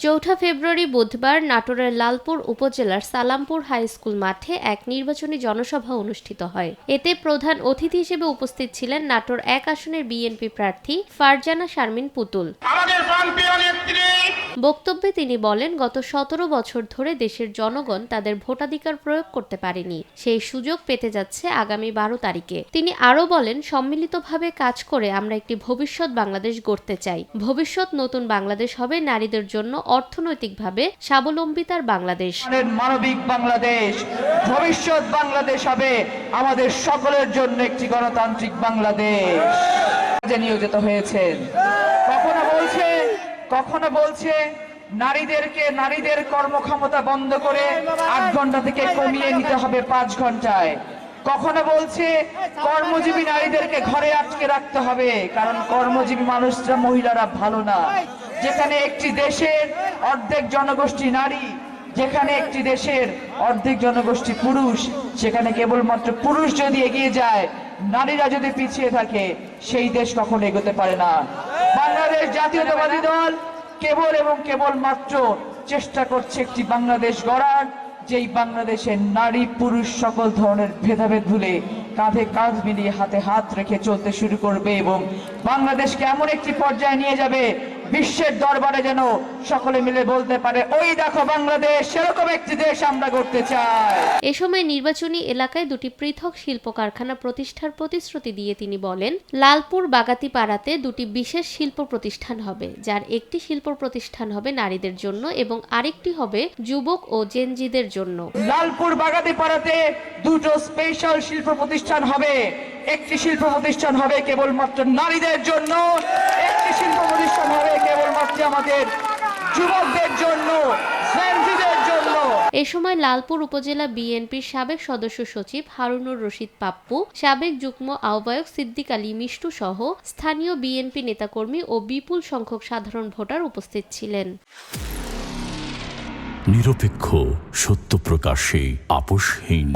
4 ফেব্রুয়ারি বুধবার নাটোরের লালপুর উপজেলার সালামপুর হাই স্কুল মাঠে এক নির্বাচনী জনসভা অনুষ্ঠিত হয়। এতে প্রধান অতিথি হিসেবে উপস্থিত ছিলেন নাটোর 1 আসনের বিএনপি প্রার্থী ফারজানা শারমিন পুতুল। বক্তব্যে তিনি বলেন, গত 17 বছর ধরে দেশের জনগণ তাদের ভোটাধিকার প্রয়োগ করতে পারেনি, সেই সুযোগ পেতে যাচ্ছে আগামী 12 তারিখে। তিনি আরও বলেন, সম্মিলিতভাবে কাজ করে আমরা একটি ভবিষ্যৎ বাংলাদেশ গড়তে চাই। ভবিষ্যৎ নতুন বাংলাদেশ হবে নারীদের জন্য অর্থনৈতিকভাবে স্বাবলম্বিতার বাংলাদেশ, মানবিক বাংলাদেশ। ভবিষ্যৎ বাংলাদেশ হবে আমাদের সকলের জন্য একটি গণতান্ত্রিক বাংলাদেশ। নিয়োজিত হয়েছেন, কখনো বলছে নারীদের কর্মক্ষমতা বন্ধ করে 8 ঘন্টা থেকে কমিয়ে নিতে হবে 5 ঘন্টায়। কখনো বলছে কর্মজীবী নারীদেরকে ঘরে আটকে রাখতে হবে, কারণ কর্মজীবী মানুষরা, মহিলারা ভালো না। যেখানে একটি দেশের অর্ধেক জনগোষ্ঠী নারী, যেখানে একটি দেশের অর্ধেক জনগোষ্ঠী পুরুষ, সেখানে কেবলমাত্র পুরুষ যদি এগিয়ে যায়, নারীরা যদি পিছিয়ে থাকে, সেই দেশ কখনো এগোতে পারে না। বাংলাদেশ জাতীয়তাবাদী দল কেবলমাত্র চেষ্টা করছে একটি বাংলাদেশ গড়ার, যেই বাংলাদেশে নারী পুরুষ সকল ধরনের ভেদাভেদ ভুলে কাঁধে কাঁধ মিলিয়ে হাতে হাত রেখে চলতে শুরু করবে এবং বাংলাদেশকে এমন একটি পর্যায়ে নিয়ে যাবে, বিশ্বের দরবারে যেন সকলে মিলে বলতে পারে, ওই দেখো বাংলাদেশ, সেরকম একটি দেশ আমরা গড়তে চাই। এ সময় নির্বাচনী এলাকায় 2টি পৃথক শিল্প কারখানা প্রতিষ্ঠার প্রতিশ্রুতি দিয়ে তিনি বলেন, লালপুর বাগাতিপাড়াতে 2টি বিশেষ শিল্প প্রতিষ্ঠান হবে, যার একটি শিল্প প্রতিষ্ঠান হবে নারীদের জন্য এবং আরেকটি হবে যুবক ও জেনজিদের জন্য। লালপুর বাগাতিপাড়াতে 2টো স্পেশাল শিল্প প্রতিষ্ঠান হবে। একটি শিল্প প্রতিষ্ঠান হবে কেবলমাত্র নারীদের জন্য, একটি শিল্প প্রতিষ্ঠান হবে কেবলমাত্র আমাদের যুবকদের জন্য, জেনজিদের জন্য। এ সময় লালপুর উপজেলা বিএনপির সাবেক সদস্য সচিব হারুনুর রশিদ পাপ্পু, সাবেক যুগ্ম আহ্বায়ক সিদ্দিক আলী মিষ্টু সহ স্থানীয় বিএনপি নেতাকর্মী ও বিপুল সংখ্যক সাধারণ ভোটার উপস্থিত ছিলেন। নিরপেক্ষ, সত্য প্রকাশে আপোষহীন।